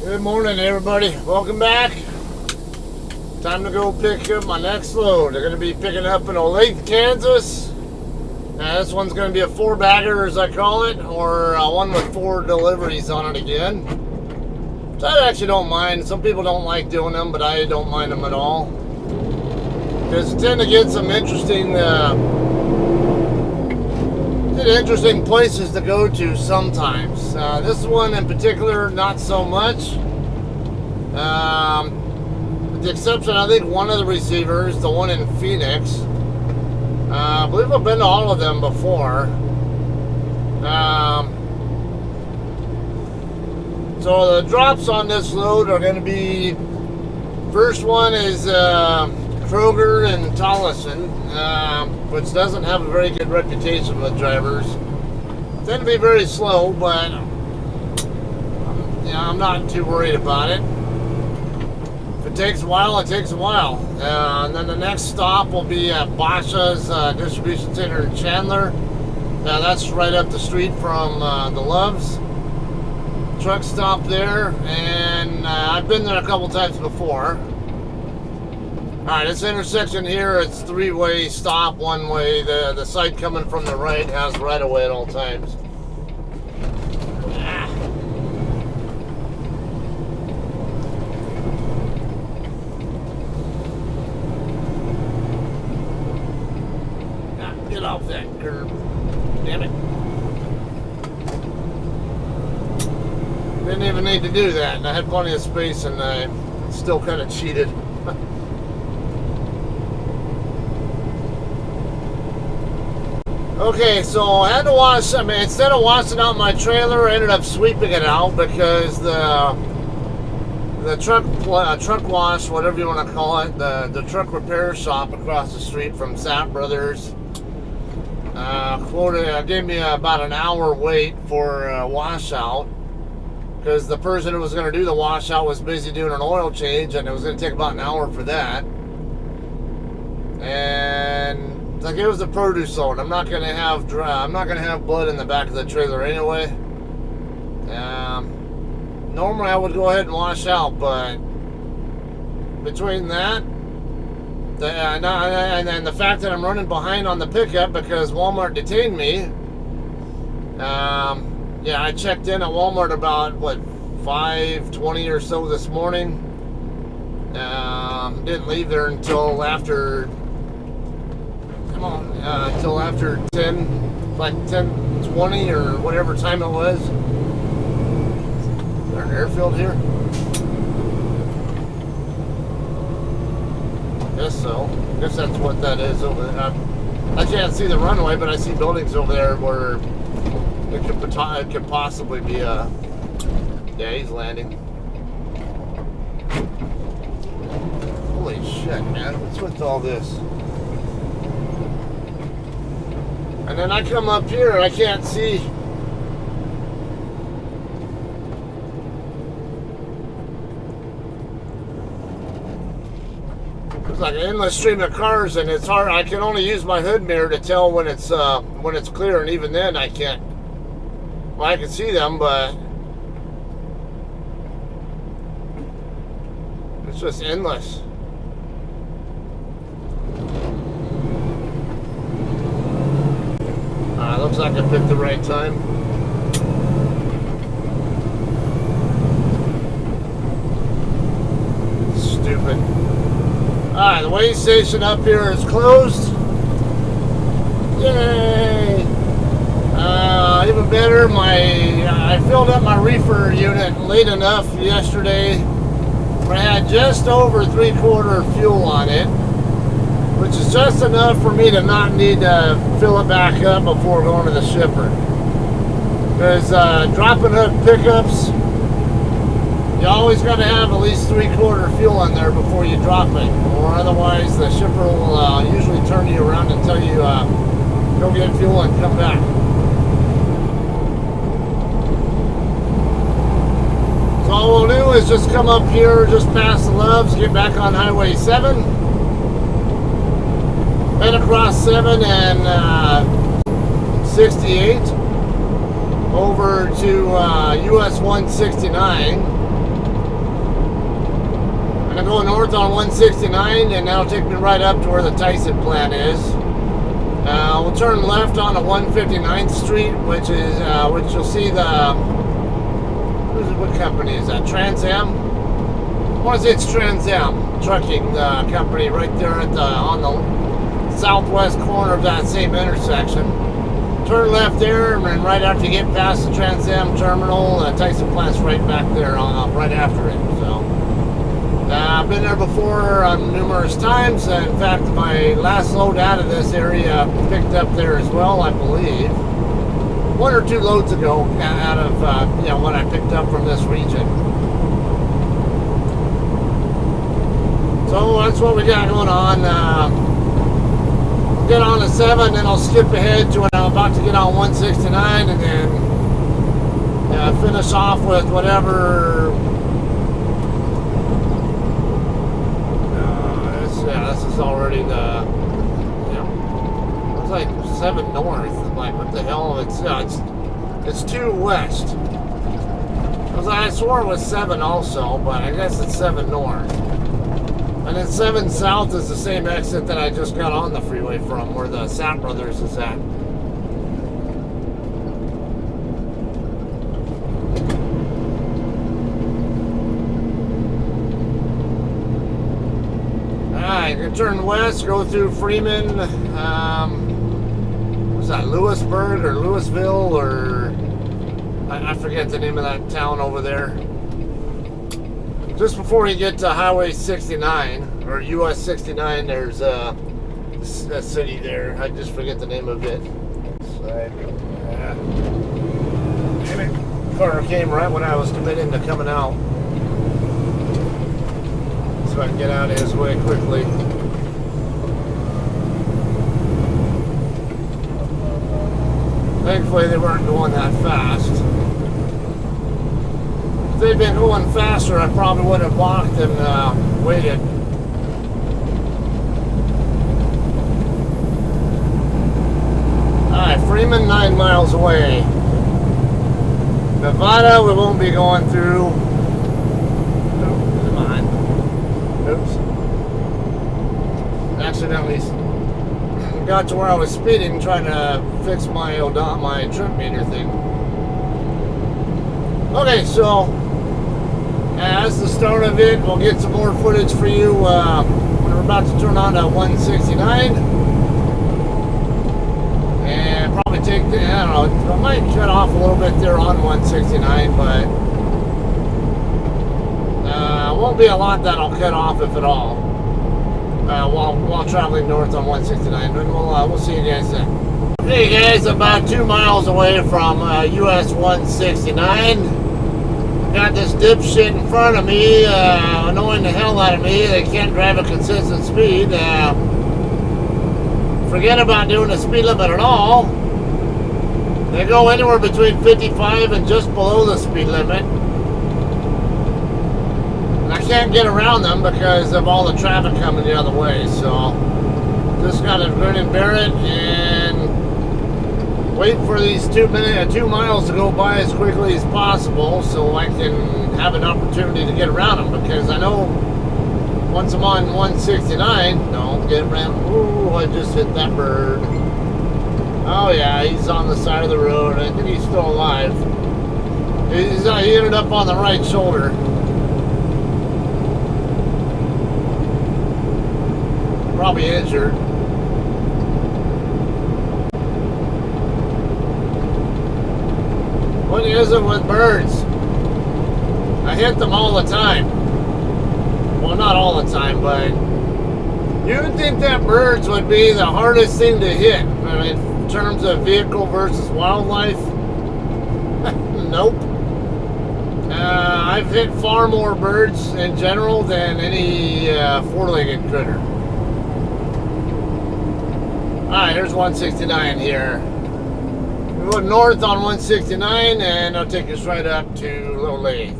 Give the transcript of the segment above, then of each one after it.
Good morning, everybody. Welcome back. Time to go pick up my next load. They're going to be picking up in Olathe, Kansas. Now, this one's going to be a 4-bagger, as I call it, or one with 4 deliveries on it again. So I actually don't mind. Some people don't like doing them, but I don't mind them at all. Because you tend to get some interesting places to go to sometimes. This one in particular, not so much. With the exception, I think, one of the receivers, the one in Phoenix. I believe I've been to all of them before. So the drops on this load are going to be, first one is Kroger and Tyson, which doesn't have a very good reputation with drivers. Tend to be very slow, but I'm not too worried about it. If it takes a while, it takes a while. And then the next stop will be at Basha's distribution center in Chandler. Now that's right up the street from the Loves. Truck stop there, and I've been there a couple times before. Alright, this intersection here, it's 3-way stop, 1-way. The side coming from the right has right of way at all times. Get off that curb. Damn it. Didn't even need to do that, and I had plenty of space, and I still kind of cheated. Okay, so I had to wash, instead of washing out my trailer, I ended up sweeping it out because the truck wash, whatever you want to call it, the truck repair shop across the street from Sapp Brothers, gave me about an hour wait for a washout because the person who was going to do the washout was busy doing an oil change, and it was going to take about an hour for that. And like, it was a produce load. I'm not gonna have blood in the back of the trailer anyway. Normally I would go ahead and wash out, but between that and the fact that I'm running behind on the pickup because Walmart detained me. Yeah, I checked in at Walmart about 5:20 or so this morning. Didn't leave there until after. Until after 10:20 or whatever time it was. Is there an airfield here? Guess so. Guess that's what that is over there. I can't see the runway, but I see buildings over there where it could possibly be a. Yeah, he's landing. Holy shit, man! What's with all this? And then I come up here, I can't see. It's like an endless stream of cars, and it's hard. I can only use my hood mirror to tell when it's clear, and even then I can't. Well, I can see them, but it's just endless. Looks like I picked the right time. Stupid. Alright, the weigh station up here is closed. Yay! Even better, I filled up my reefer unit late enough yesterday where I had just over 3/4 fuel on it, which is just enough for me to not need to fill it back up before going to the shipper. Because dropping hook pickups, you always got to have at least 3/4 fuel in there before you drop it, or otherwise the shipper will usually turn you around and tell you go get fuel and come back. So all we'll do is just come up here, just past the Loves, get back on Highway 7. Head across 7 and 68 over to US 169. go north on 169, and that'll take me right up to where the Tyson plant is. We'll turn left on 159th Street, which you'll see the, what company is that? Trans Am? I want to say it's Trans Am trucking company right there on the southwest corner of that same intersection. Turn left there, and right after you get past the Trans Am terminal, Tyson plant's right back there, right after it. So I've been there before numerous times. In fact, my last load out of this area picked up there as well, I believe. 1 or 2 loads ago, out of what I picked up from this region. So that's what we got going on. Get on to 7, then I'll skip ahead to when I'm about to get on 169, and then finish off with whatever. This is already the. It's like 7 north. Like, what the hell? It's 2 west. I swore it was 7 also, but I guess it's 7 north. And then 7 south is the same exit that I just got on the freeway from, where the Sapp Brothers is at. Alright, you turn west, go through Freeman, what's that, Lewisburg or Louisville, or I forget the name of that town over there. Just before you get to Highway 69, or US 69, there's a city there. I just forget the name of it. Damn it. The car came right when I was committing to coming out. So I can get out of his way quickly. Thankfully, they weren't going that fast. If they'd been going faster, I probably would have blocked and waited. Alright, Freeman, 9 miles away. Nevada, we won't be going through. Come on. Oops. Accidentally got to where I was speeding, trying to fix my trip meter thing. Okay, so as the start of it, we'll get some more footage for you when we're about to turn on to 169. And probably take the, I don't know, I might cut off a little bit there on 169, but won't be a lot that I'll cut off, if at all, while traveling north on 169. And we'll see you guys then. Hey guys, about 2 miles away from US 169. Got this dipshit in front of me, annoying the hell out of me. They can't drive a consistent speed. Forget about doing the speed limit at all. They go anywhere between 55 and just below the speed limit. And I can't get around them because of all the traffic coming the other way. So just gotta grin and bear it and wait for these 2 miles to go by as quickly as possible so I can have an opportunity to get around them, because I know once I'm on 169, don't get around. Ooh, I just hit that bird. Oh yeah, he's on the side of the road. I think he's still alive. He ended up on the right shoulder. Probably injured. What is it with birds? I hit them all the time. Well, not all the time, but you would think that birds would be the hardest thing to hit. I mean, in terms of vehicle versus wildlife. Nope. I've hit far more birds in general than any four-legged critter. Alright, here's 169 here. We go north on 169 and I'll take us right up to Olathe.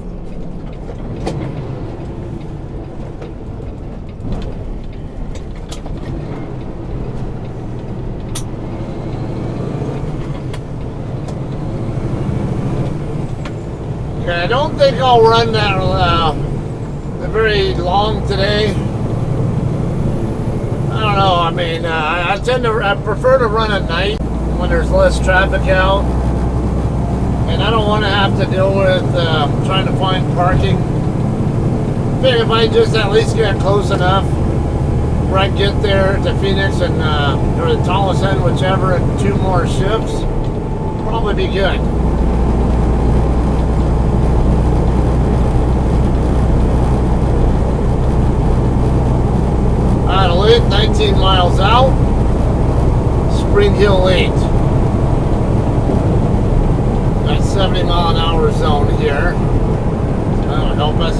Okay, I don't think I'll run that the very very long today. I don't know. I mean, I prefer to run at night when there's less traffic out, and I don't want to have to deal with trying to find parking. I think if I just at least get close enough where I can get there to Phoenix and or to Olathe, whichever, and 2 more shifts, probably be good. Olathe, 19 miles out, Spring Hill 8. Got 70 mile an hour zone here. That'll help us.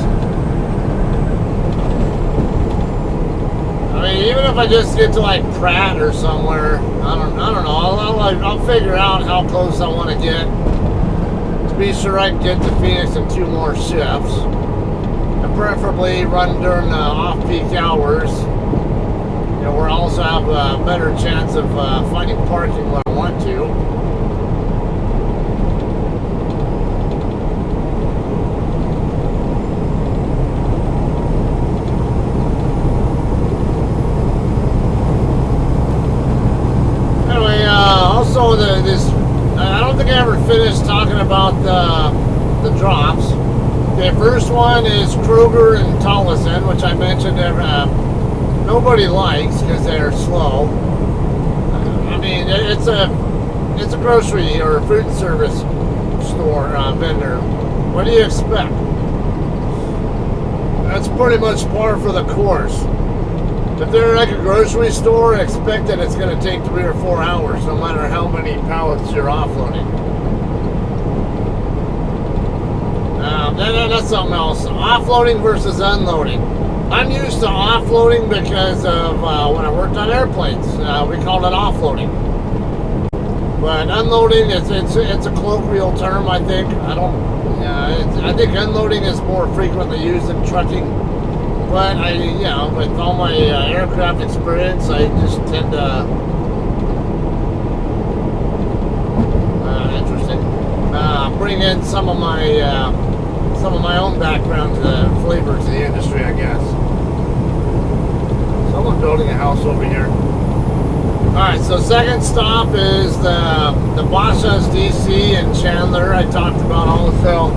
I mean, even if I just get to like Pratt or somewhere, I don't know. I'll figure out how close I want to get to be sure I can get to Phoenix in 2 more shifts, and preferably run during off-peak hours. Where I also have a better chance of finding parking when I want to. Anyway, also I don't think I ever finished talking about the drops. The first one is Kroger and Olathe, which I mentioned. Nobody likes because they're slow. I mean, it's a grocery or a food service store vendor. What do you expect? That's pretty much par for the course. If they're like a grocery store, expect that it's going to take 3 or 4 hours, no matter how many pallets you're offloading. That's something else. Offloading versus unloading. I'm used to offloading because of when I worked on airplanes. We called it offloading. But unloading, it's a colloquial term, I think. I think unloading is more frequently used in trucking. But with all my aircraft experience, I just tend to bring in some of my own background to the flavors of the industry, I guess. Someone building a house over here. Alright, so second stop is the Bosch's DC in Chandler. I talked about also.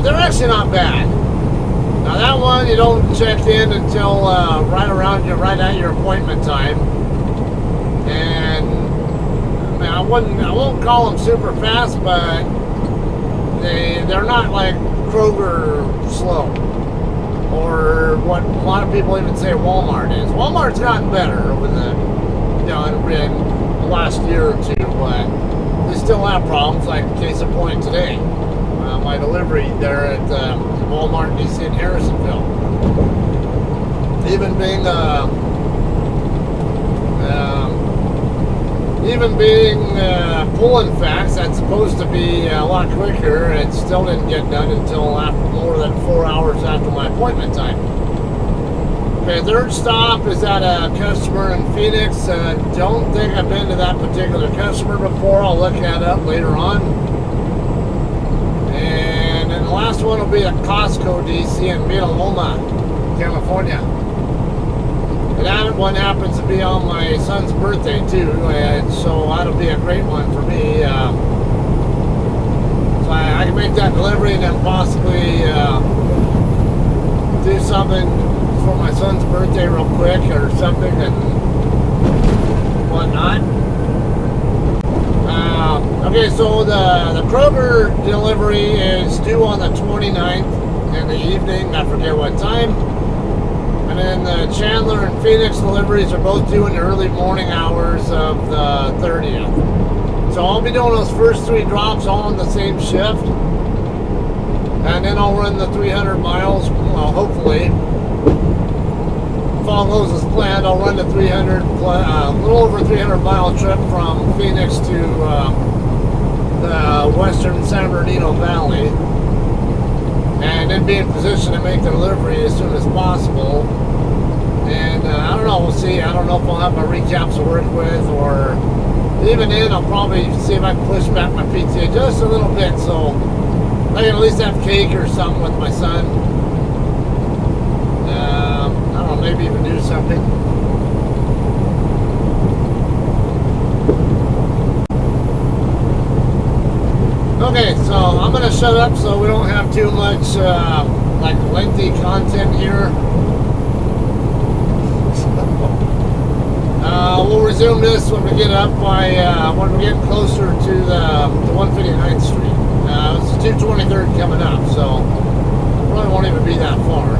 They're actually not bad. Now that one you don't check in until right at your appointment time. And I mean, I won't call them super fast, but they're not like Kroger slow, or what a lot of people even say Walmart is. Walmart's gotten better over the in the last year or two, but they still have problems. Like case in point today, my delivery there at Walmart DC in Harrisonville. Even being pulling facts, that's supposed to be a lot quicker. It still didn't get done until more than 4 hours after my appointment time. Okay, third stop is at a customer in Phoenix. Don't think I've been to that particular customer before. I'll look that up later on. And then the last one will be a Costco DC in Petaluma, California. And that one happens to be on my son's birthday too, and so that'll be a great one for me. So I can make that delivery and then possibly do something for my son's birthday real quick or something and whatnot. Okay, so the Kroger delivery is due on the 29th in the evening. I forget what time. And then the Chandler and Phoenix deliveries are both due in the early morning hours of the 30th. So I'll be doing those first 3 drops all on the same shift. And then I'll run the 300 miles, well, hopefully. If all goes as planned, I'll run the 300, a little over 300 mile trip from Phoenix to the western San Bernardino Valley. And then be in position to make the delivery as soon as possible. And I don't know, we'll see. I don't know if I'll have my recaps to work with, or even then I'll probably see if I can push back my PTA just a little bit so I can at least have cake or something with my son. set up so we don't have too much like lengthy content here. We'll resume this when we get up by when we get closer to the 159th Street. It's the 223rd coming up, so probably won't even be that far.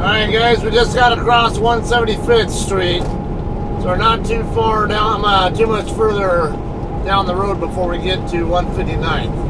Alright guys, we just got across 175th Street, so we're not too far down, too much further down the road before we get to 159th.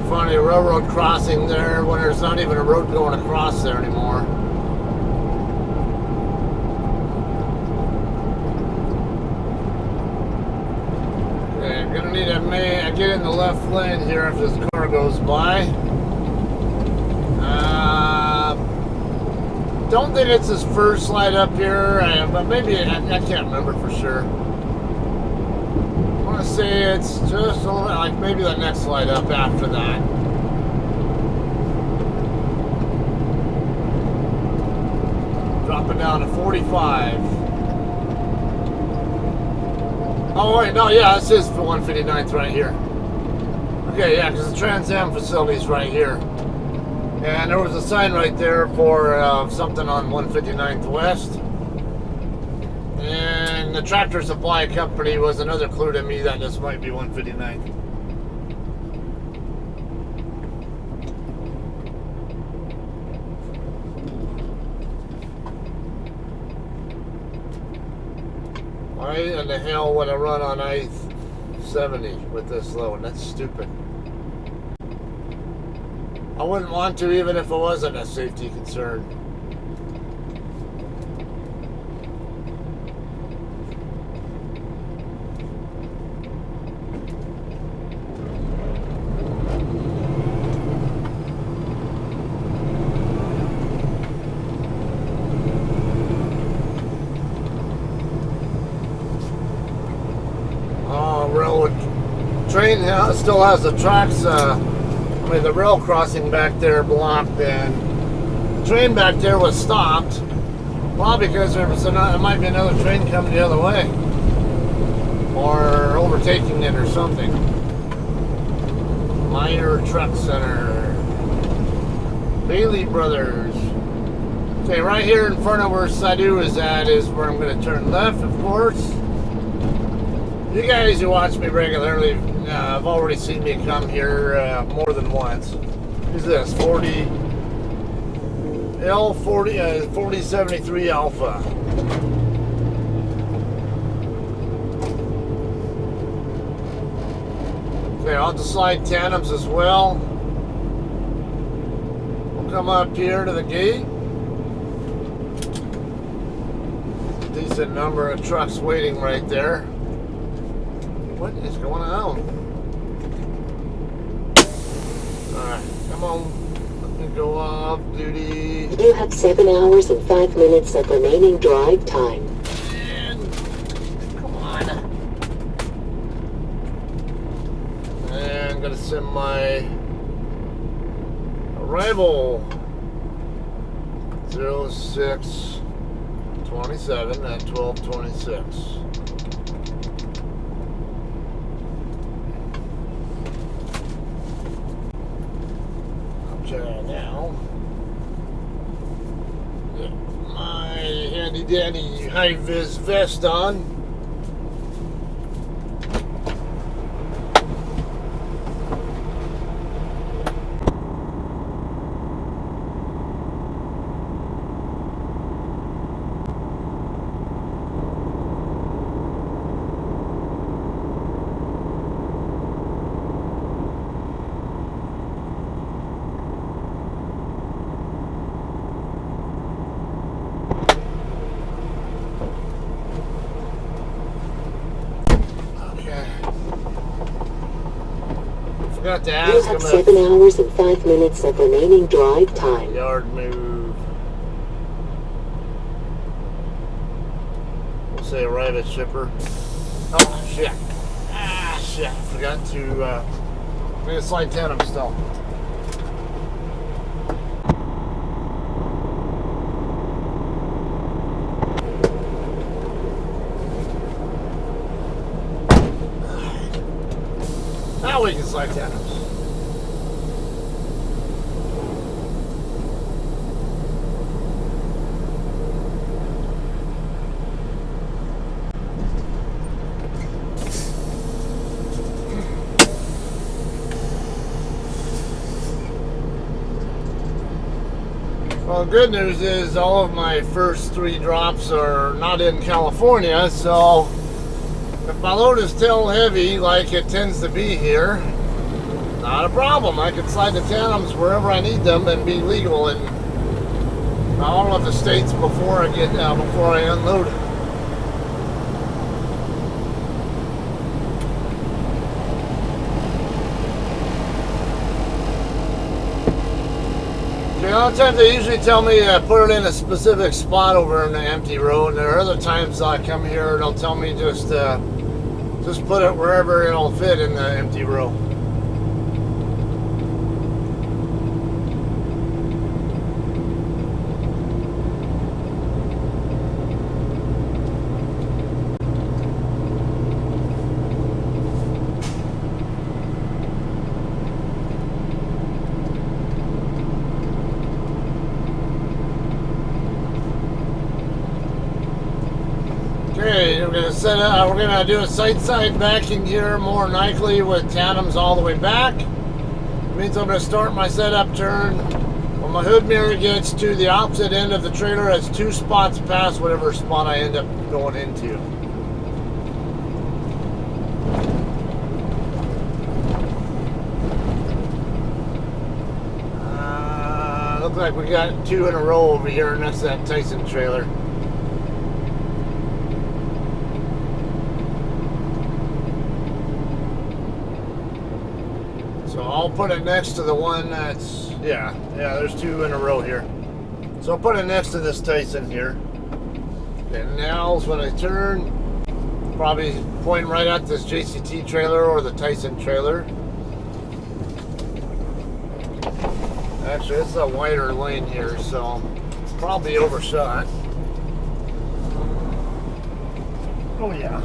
Funny railroad crossing there when there's not even a road going across there anymore. Okay, I'm gonna need to get in the left lane here if this car goes by. Don't think it's his first slide up here, but maybe I can't remember for sure. I want to say it's just a little bit like maybe the next slide up after that. Dropping down to 45. Oh wait, no, yeah, this is the 159th right here. Okay, yeah, because the Trans Am facility's right here. And there was a sign right there for something on 159th West. And the Tractor Supply Company was another clue to me that this might be 159th. Why in the hell would I run on I-70 with this low? And that's stupid. I wouldn't want to even if it wasn't a safety concern. Train still has the tracks, the rail crossing back there blocked, and the train back there was stopped. Probably because there might be another train coming the other way, or overtaking it or something. Minor Truck Center, Bailey Brothers. Okay, right here in front of where Sadu is at is where I'm going to turn left, of course. You guys who watch me regularly have already seen me come here more than once. Who's this? 4073 Alpha. Okay, I'll have to slide tandems as well. We'll come up here to the gate. Decent number of trucks waiting right there. What is going on? Alright, come on. Let me go off duty. You have 7 hours and 5 minutes of remaining drive time. And come on. And I'm gonna send my arrival 0627 at 1226. Now, get my handy dandy high vis vest on. have to You ask have him 7 hours and 5 minutes of remaining drive time. yard move. We'll say arrive at shipper. Oh, shit. Ah, shit. Forgot to, I'm going to slide 10 of them still. Now we can slide 10 of them. Well, the good news is all of my first 3 drops are not in California, so if my load is still heavy like it tends to be here, not a problem. I can slide the tandems wherever I need them and be legal in all of the states before I unload it. A lot of times they usually tell me to put it in a specific spot over in the empty road, and there are other times I come here and they'll tell me just put it wherever it'll fit in the empty row. Okay, we're gonna do a side backing here, more likely with tandems all the way back. Means I'm gonna start my setup turn. When my hood mirror gets to the opposite end of the trailer, it's 2 spots past whatever spot I end up going into. Looks like we got 2 in a row over here, and that's that Tyson trailer. So I'll put it next to the one that's, yeah, there's 2 in a row here. So I'll put it next to this Tyson here. And now when I turn, probably point right at this JCT trailer or the Tyson trailer. Actually, it's a wider lane here, so probably overshot. Oh yeah.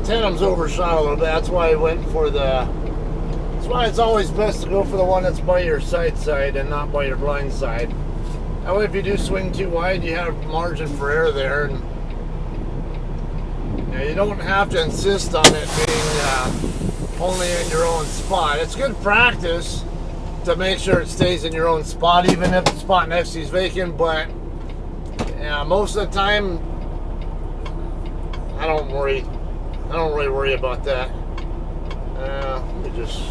Tandem's overshot a little bit. That's why I went for that's why it's always best to go for the one that's by your side and not by your blind side. That way if you do swing too wide, you have margin for error there, and you don't have to insist on it being only in your own spot. It's good practice to make sure it stays in your own spot, even if the spot next to you is vacant, but most of the time I don't really worry about that. Let me just...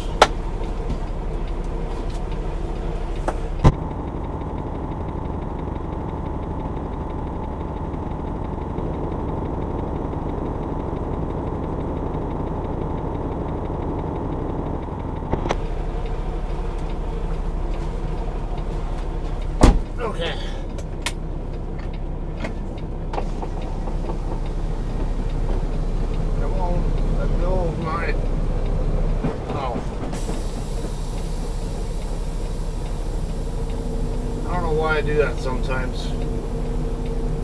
Okay. I do that sometimes.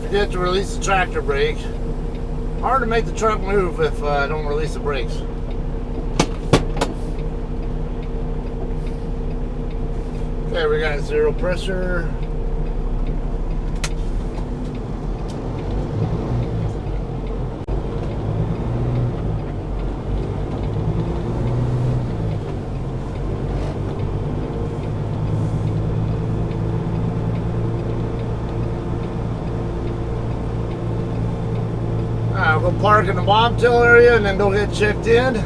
Forget to release the tractor brake. Hard to make the truck move if I don't release the brakes. Okay, we got 0 pressure. go park in the Bobtail area and then go get checked in.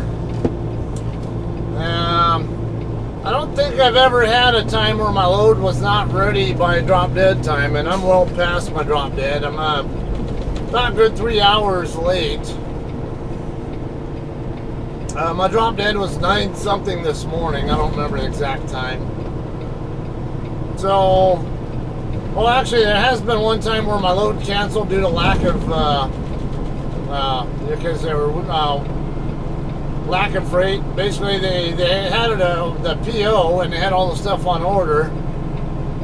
I don't think I've ever had a time where my load was not ready by drop dead time, and I'm well past my drop dead. I'm about a good 3 hours late. My drop dead was 9 something this morning. I don't remember the exact time. So, well, actually, there has been one time where my load canceled due to lack of, because there were lack of freight. Basically, they had the PO and they had all the stuff on order,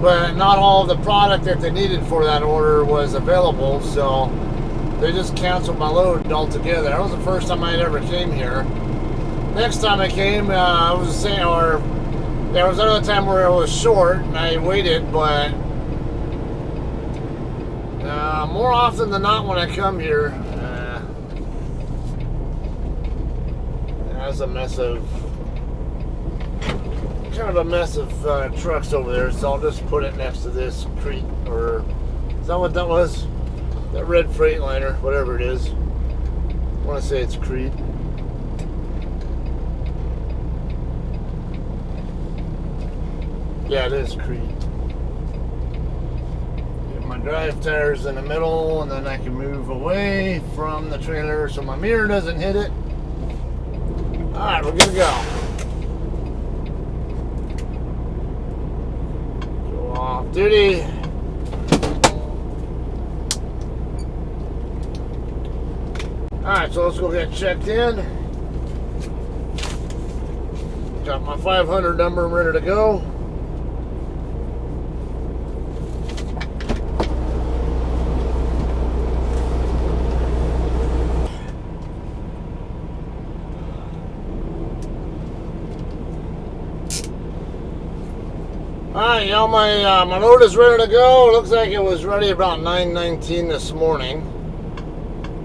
but not all of the product that they needed for that order was available. So they just canceled my load altogether. That was the first time I ever came here. Next time I came, I was saying, or there was another time where it was short and I waited, but more often than not when I come here, there's a mess of, kind of a mess of trucks over there, so I'll just put it next to this Crete, or is that what that was? That red Freightliner, whatever it is. I want to say it's Crete. Yeah, it is Crete. Get my drive tires in the middle, and then I can move away from the trailer so my mirror doesn't hit it. Alright, we're good to go. Go off duty. Alright, so let's go get checked in. Got my 500 number ready to go. Alright, y'all, my load is ready to go. It looks like it was ready about 9:19 this morning.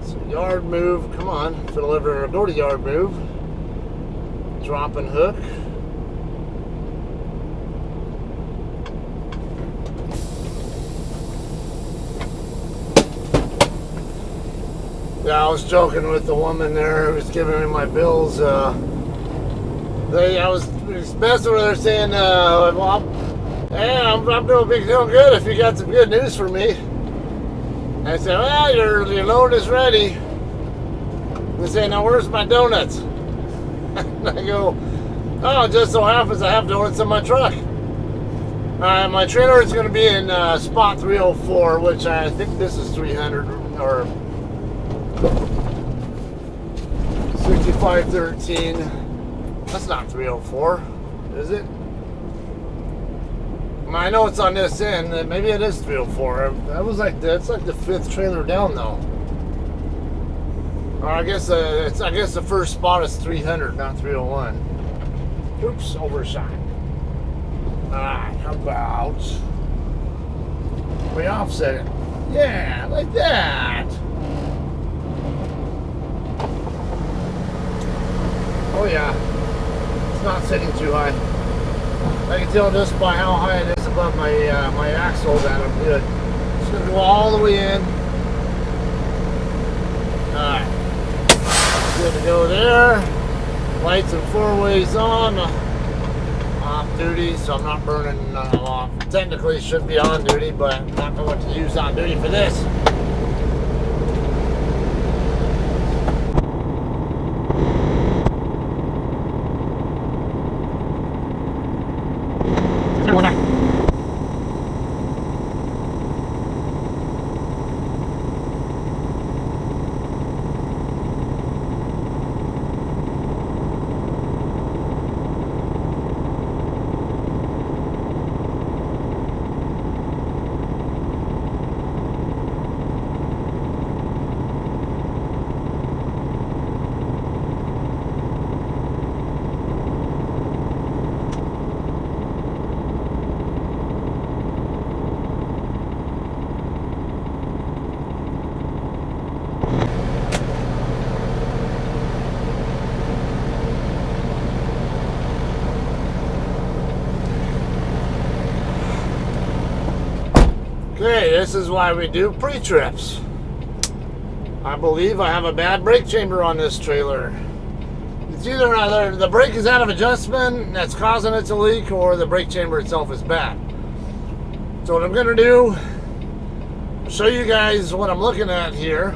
So yard move, come on, deliver, go to yard move. Drop and hook. Yeah, I was joking with the woman there who was giving me my bills. I was messing with her saying, well, hey, I'm doing good if you got some good news for me. I said, well, your load is ready. They say, now where's my donuts? And I go, oh, it just so happens I have donuts in my truck. My trailer is going to be in spot 304, which I think this is 300 or 6513. That's not 304, is it? I know it's on this end. Maybe it is 304. That was like that's like the 5th trailer down though. Or I guess the first spot is 300, not 301. Oops, overshot. Alright, how about we offset it? Yeah, like that. Oh yeah, it's not sitting too high. I can tell just by how high it is above my my axle that I'm good. Just gonna go all the way in. Alright. Good to go there. Lights and 4-ways on. Off duty, so I'm not burning off. Technically it should be on duty, but I'm not going to use on duty for this. Okay, this is why we do pre-trips. I believe I have a bad brake chamber on this trailer. It's either the brake is out of adjustment that's causing it to leak, or the brake chamber itself is bad. So what I'm gonna do, show you guys what I'm looking at here,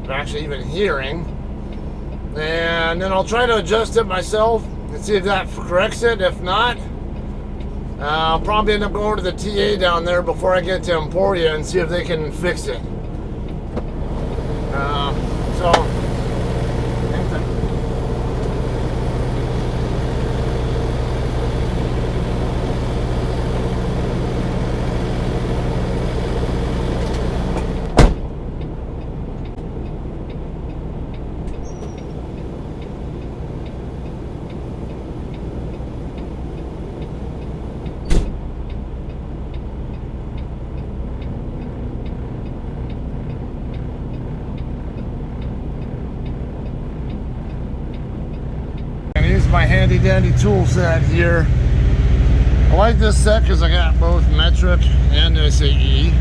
or actually even hearing, and then I'll try to adjust it myself and see if that corrects it. If not, I'll probably end up going to the TA down there before I get to Emporia and see if they can fix it. My handy dandy tool set here. I like this set because I got both metric and SAE,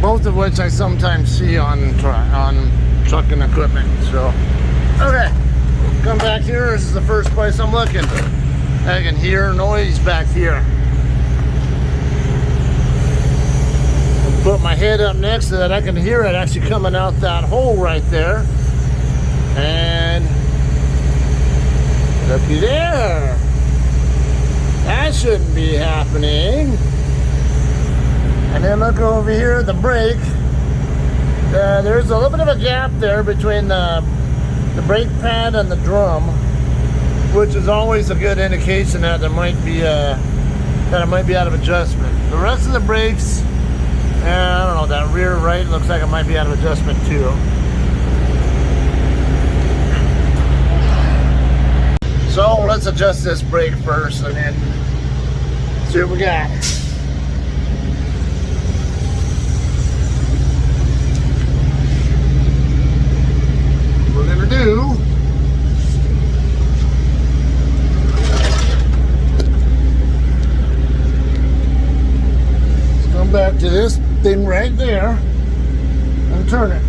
both of which I sometimes see on trucking equipment. So, okay, come back here. This is the first place I'm looking. I can hear noise back here. I'll put my head up next so that I can hear it actually coming out that hole right there. And looky there. That shouldn't be happening. And then look over here at the brake. There's a little bit of a gap there between the brake pad and the drum, which is always a good indication that there might be that it might be out of adjustment. The rest of the brakes, I don't know, that rear right looks like it might be out of adjustment too. So let's adjust this brake first and then see what we got. What we're gonna do, let's come back to this thing right there and turn it.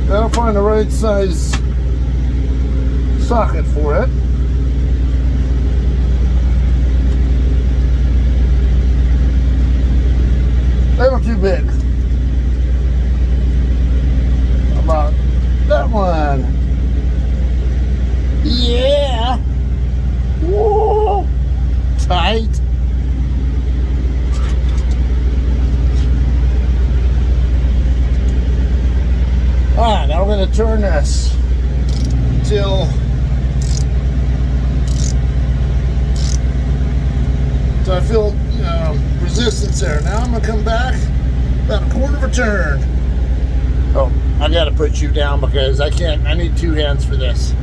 That'll find the right size socket for it. Little too big. How about that one? Yeah. Whoa. Tight. Alright, now we're going to turn this until so I feel resistance there. Now I'm going to come back about a quarter of a turn. Oh, I got to put you down because I can't. I need two hands for this.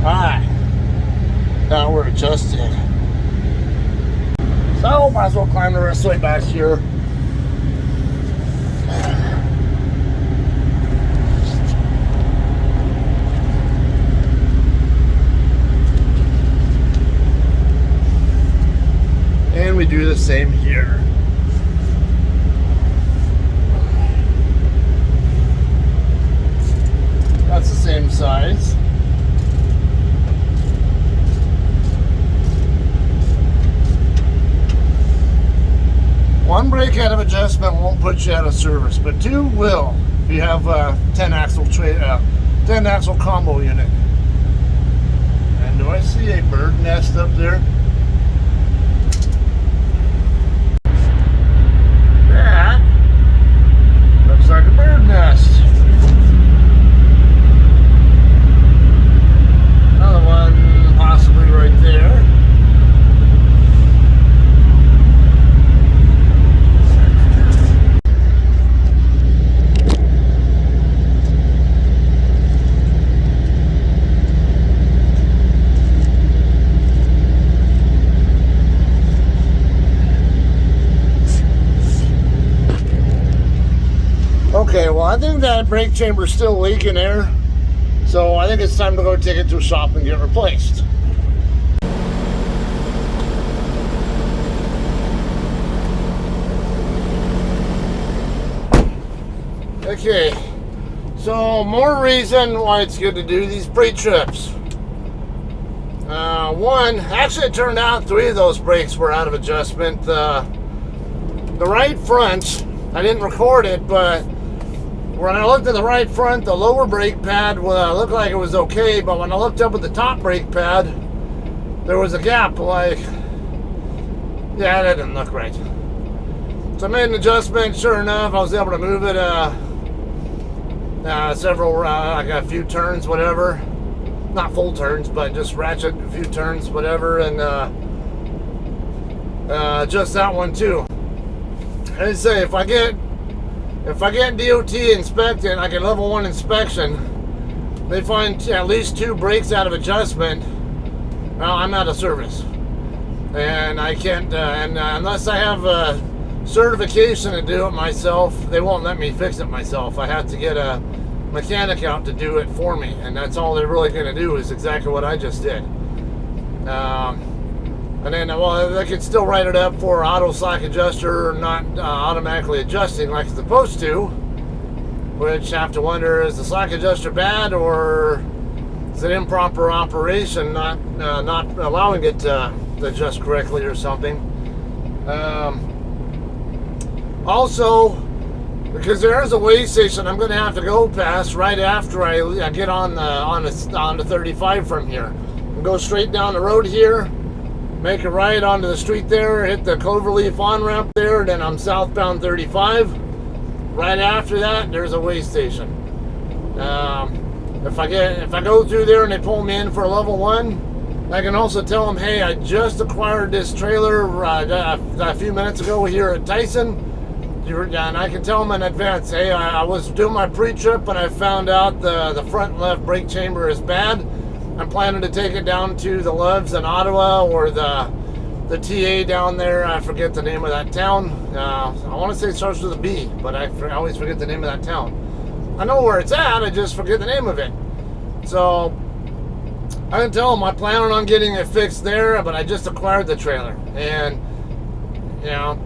Alright. Now we're adjusted. So might as well climb the rest of the way back here. And we do the same here. That's the same size. One brake out of adjustment won't put you out of service, but two will if you have a 10 axle combo unit. And do I see a bird nest up there? That looks like a bird nest. Another one possibly right there. Okay, well, I think that brake chamber's still leaking air, so I think it's time to go take it to a shop and get replaced. Okay, so more reason why it's good to do these pre-trips. One, actually it turned out 3 of those brakes were out of adjustment. The right front, I didn't record it, but when I looked at the right front, the lower brake pad looked like it was okay, but when I looked up at the top brake pad, there was a gap. Like, yeah, that didn't look right. So I made an adjustment. Sure enough, I was able to move it like a few turns, whatever. Not full turns, but just ratchet a few turns, whatever, and adjust that one too. I say if I get DOT inspected, like a level 1 inspection, they find at least 2 brakes out of adjustment, well, I'm out of service, and I can't. Unless I have a certification to do it myself, they won't let me fix it myself. I have to get a mechanic out to do it for me, and that's all they're really going to do is exactly what I just did. And then, well, they could still write it up for auto slack adjuster not automatically adjusting like it's supposed to, which I have to wonder, is the slack adjuster bad, or is it improper operation, not allowing it to adjust correctly or something. Also, because there is a weigh station I'm going to have to go past right after I get on the 35 from here. I'll go straight down the road here, make a right onto the street there, hit the Cloverleaf on-ramp there, then I'm southbound 35. Right after that, there's a weigh station. If I go through there and they pull me in for a level 1, I can also tell them, hey, I just acquired this trailer a few minutes ago here at Tyson. And I can tell them in advance, hey, I was doing my pre-trip and I found out the front left brake chamber is bad. I'm planning to take it down to the Loves in Ottawa, or the TA down there. I forget the name of that town. I want to say it starts with a B, but I always forget the name of that town. I know where it's at, I just forget the name of it. So I can tell them I'm planning on getting it fixed there, but I just acquired the trailer. And, you know,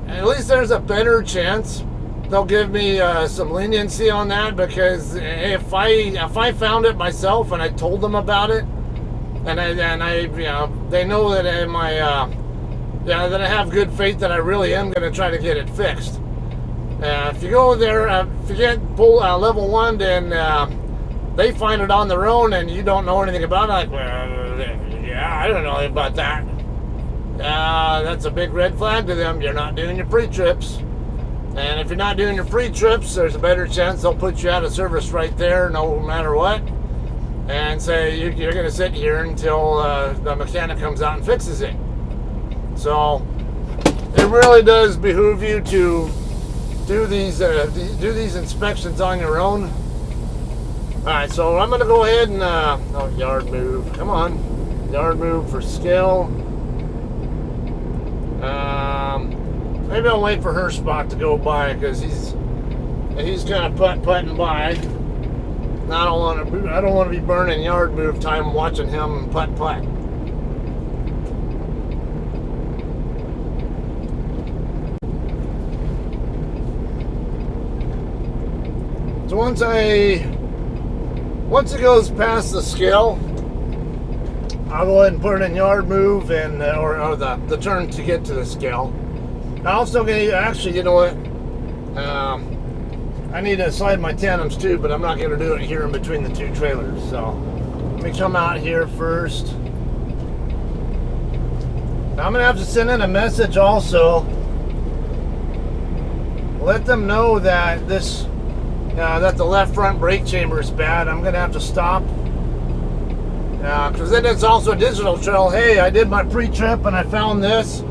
at least there's a better chance they'll give me some leniency on that, because if I found it myself and I told them about it, and I you know, they know that that I have good faith that I really am going to try to get it fixed. If you go there, if you get level 1, then they find it on their own and you don't know anything about it. Like, well, yeah, I don't know anything about that. That's a big red flag to them. You're not doing your pre-trips. And if you're not doing your pre-trips, there's a better chance they'll put you out of service right there, no matter what, and say you're going to sit here until the mechanic comes out and fixes it. So it really does behoove you to do these inspections on your own. All right, so I'm going to go ahead and yard move. Come on, yard move for scale. Maybe I'll wait for her spot to go by, because he's kind of putting by. And I don't want to be burning yard move time watching him putt. So once it goes past the scale, I'll go ahead and put it in yard move and or the turn to get to the scale. I also actually, you know what? I need to slide my tandems too, but I'm not going to do it here in between the 2 trailers. So let me come out here first. Now I'm going to have to send in a message also. Let them know that that the left front brake chamber is bad. I'm going to have to stop. Because then it's also a digital trail. Hey, I did my pre-trip and I found this.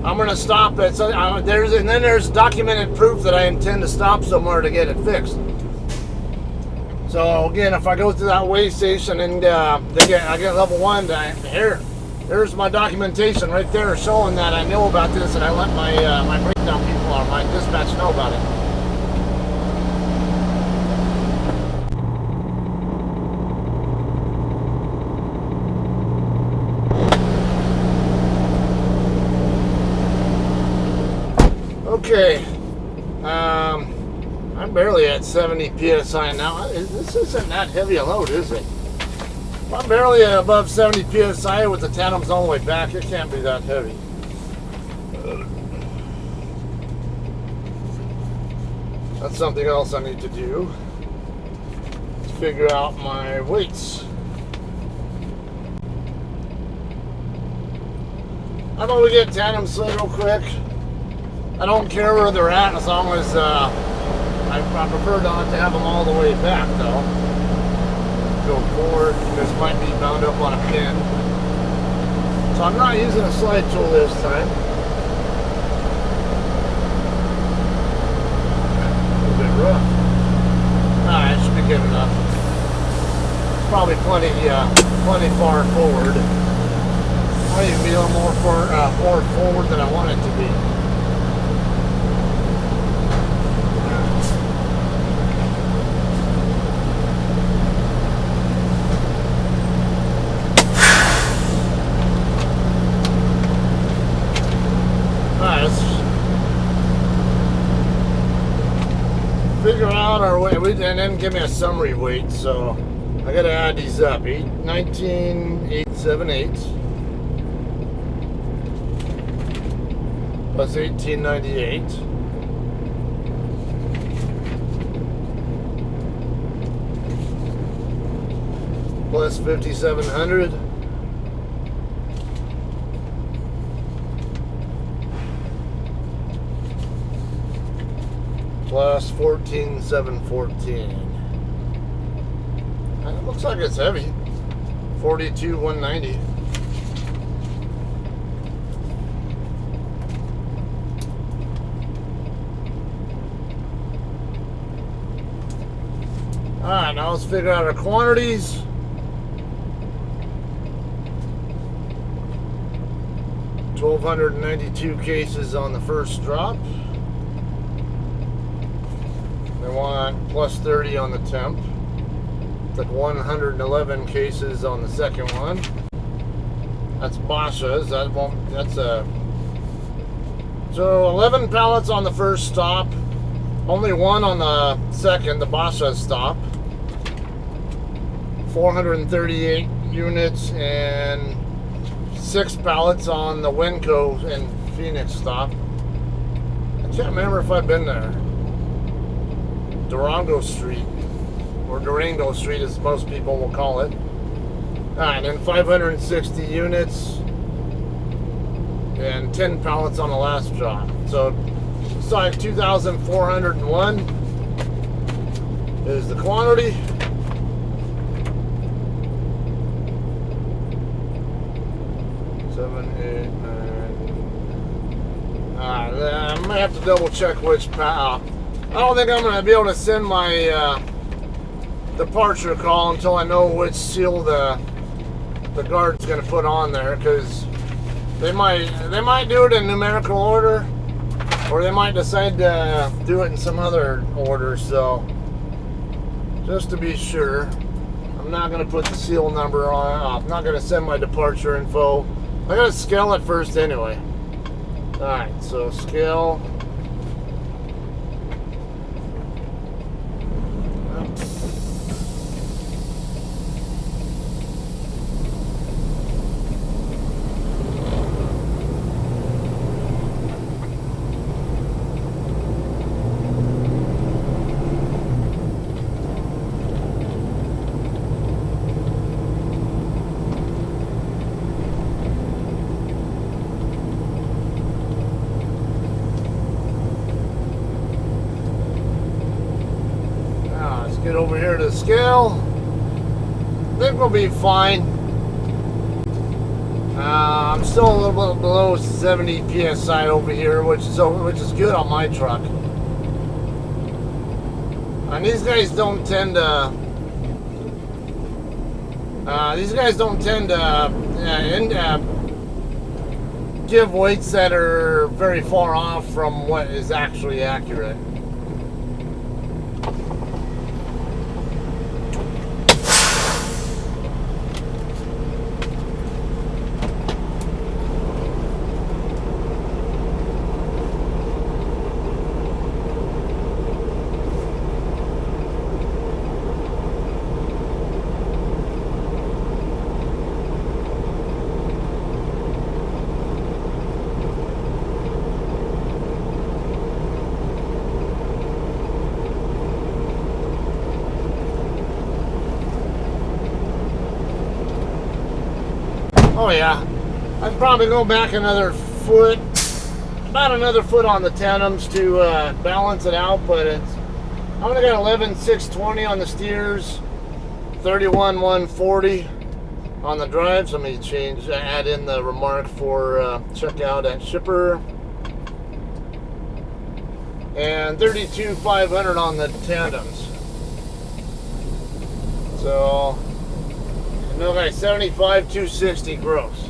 I'm going to stop it. So there's documented proof that I intend to stop somewhere to get it fixed. So again, if I go through that weigh station and I get level 1, here's my documentation right there showing that I know about this, and I let my breakdown people or my dispatch know about it. Okay. I'm barely at 70 psi now. This isn't that heavy a load, is it? If I'm barely above 70 psi with the tandems all the way back, it can't be that heavy. That's something else I need to do. To figure out my weights. How about we get tandems slid real quick? I don't care where they're at as long as I prefer not to have them all the way back though. Go forward. This might be bound up on a pin. So I'm not using a slide tool this time. A little bit rough. It should be good enough. Probably plenty far forward. Might even be a little more forward than I want it to be. Figure out our weight, and then give me a summary weight. So I gotta add these up. 19,878 plus 1898 plus 5,700 plus 14,714. It looks like it's heavy. 42,190. Alright, now let's figure out our quantities. $1,292 cases on the first drop. They want plus 30 on the temp. It's like 111 cases on the second one. That's Basha's. That's a. So 11 pallets on the first stop. Only one on the second, the Basha stop. 438 units and 6 pallets on the Winco and Phoenix stop. I can't remember if I've been there. Durango Street, or Durango Street as most people will call it. Alright, and then 560 units and 10 pallets on the last drop. So it's like 2,401 is the quantity. Alright, I might have to double check which I don't think I'm going to be able to send my departure call until I know which seal the guard's going to put on there, because they might do it in numerical order, or they might decide to do it in some other order. So just to be sure, I'm not going to put the seal number on. I'm not going to send my departure info. I got to scale it first anyway. Alright, so scale. Get over here to the scale. I think we'll be fine. I'm still a little bit below 70 psi over here, which is good on my truck. And these guys don't tend to. Give weights that are very far off from what is actually accurate. Oh yeah. I'd probably go back another foot, about another foot on the tandems to balance it out, but I only got 11,620 on the steers, 31,140 on the drives. Let me add in the remark for checkout at shipper, and 32,500 on the tandems. So, no, like 75,260 gross.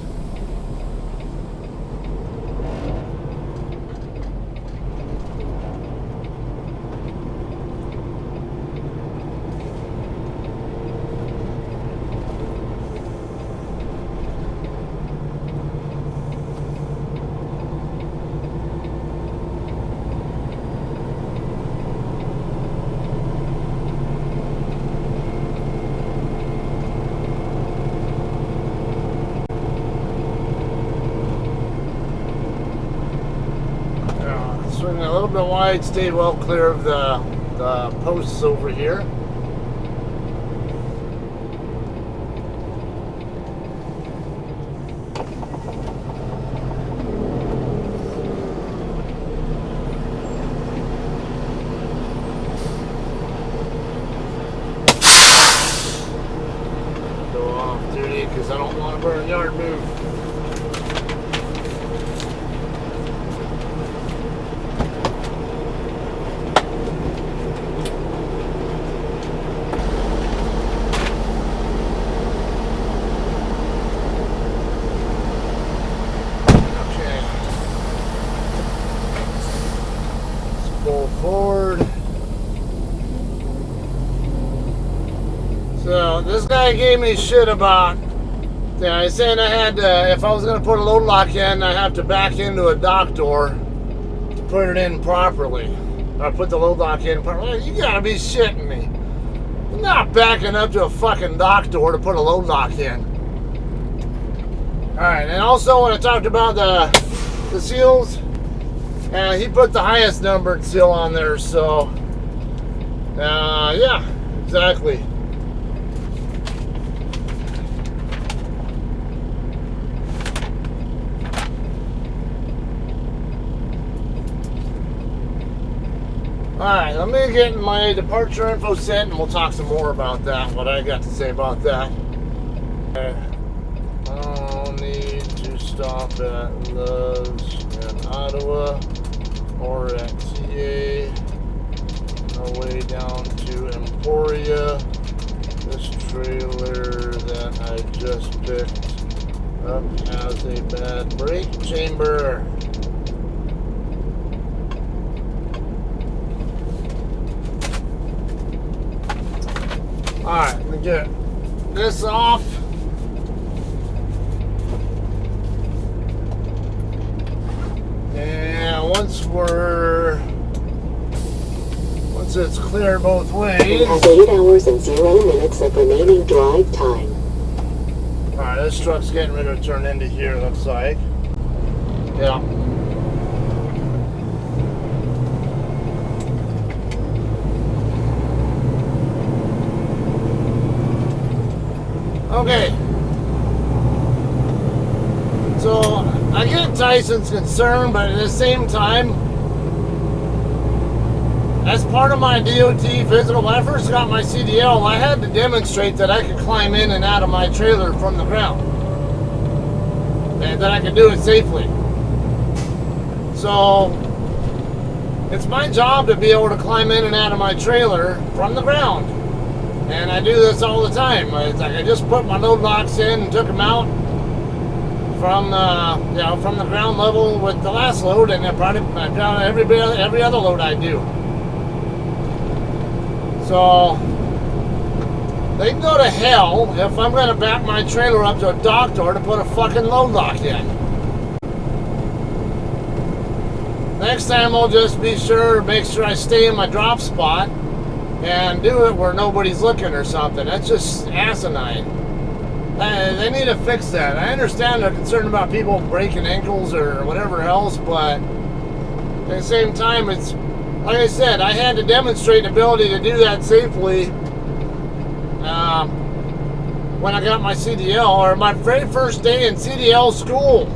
Swing a little bit wide, stay well clear of the posts over here. Go off duty because I don't want to burn yard move. Forward. So this guy gave me shit about, he's saying I had to, if I was going to put a load lock in, I have to back into a dock door to put it in properly. Or put the load lock in properly. You gotta be shitting me. I'm not backing up to a fucking dock door to put a load lock in. Alright, and also when I talked about the seals, he put the highest numbered seal on there, so yeah, exactly. Alright, let me get my departure info set and we'll talk some more about that, what I got to say about that. I'll need to stop at Love's in Ottawa or at TA, no way down to Emporia. This trailer that I just picked up has a bad brake chamber. Alright, let me get this off. And once it's clear both ways. It has 8 hours and 0 minutes of remaining drive time. Alright, this truck's getting ready to turn into here, looks like. Yeah. Okay. So, I get Tyson's concern, but at the same time, as part of my DOT physical, when I first got my CDL, I had to demonstrate that I could climb in and out of my trailer from the ground. And that I could do it safely. So, it's my job to be able to climb in and out of my trailer from the ground. And I do this all the time. It's like I just put my load locks in and took them out from from the ground level with the last load, and I've done every other load I do. So they can go to hell if I'm going to back my trailer up to a dock door to put a fucking load lock in. Next time I'll just make sure I stay in my drop spot and do it where nobody's looking or something. That's just asinine. They need to fix that. I understand they're concerned about people breaking ankles or whatever else, but at the same time, it's like I said, I had to demonstrate the ability to do that safely. when I got my CDL, or my very first day in CDL school,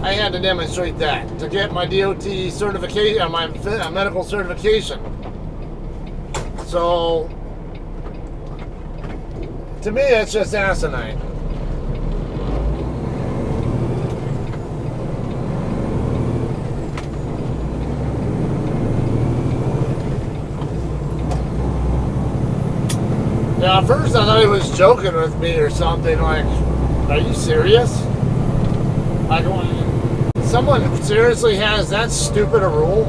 I had to demonstrate that to get my DOT certification, my medical certification. So, to me, it's just asinine. Now, at first I thought he was joking with me or something, like, are you serious? Like, someone seriously has that stupid a rule?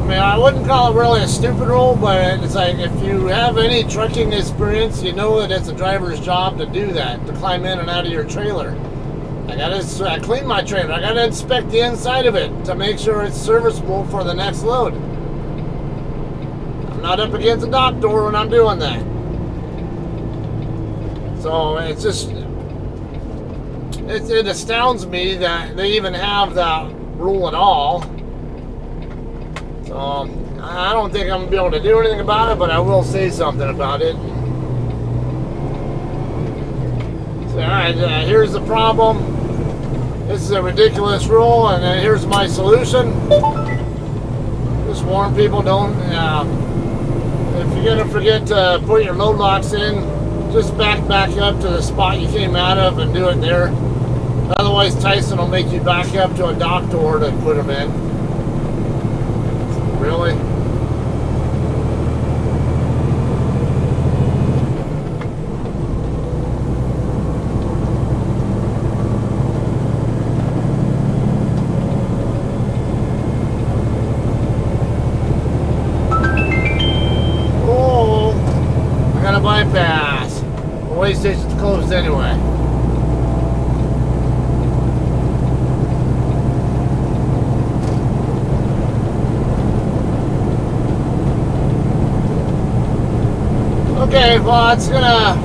I mean, I wouldn't call it really a stupid rule, but it's like, if you have any trucking experience, you know that it's a driver's job to do that, to climb in and out of your trailer. I clean my trailer. I gotta inspect the inside of it to make sure it's serviceable for the next load. I'm not up against a dock door when I'm doing that. So it's just, it astounds me that they even have that rule at all. So I don't think I'm gonna be able to do anything about it, but I will say something about it. So, all right, here's the problem. This is a ridiculous rule, and then here's my solution. Just warn people, don't. If you're gonna forget to put your load locks in, just back up to the spot you came out of and do it there. Otherwise, Tyson will make you back up to a dock door to put them in. Really? Oh, I got a bypass. The way station's closed anyway. Okay, well, it's gonna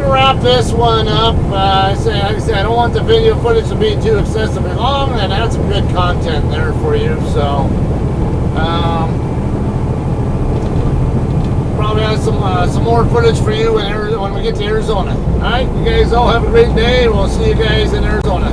wrap this one up. Like I said, I don't want the video footage to be too excessively long, and I had some good content there for you. So, probably have some more footage for you when we get to Arizona. All right, you guys all have a great day. We'll see you guys in Arizona.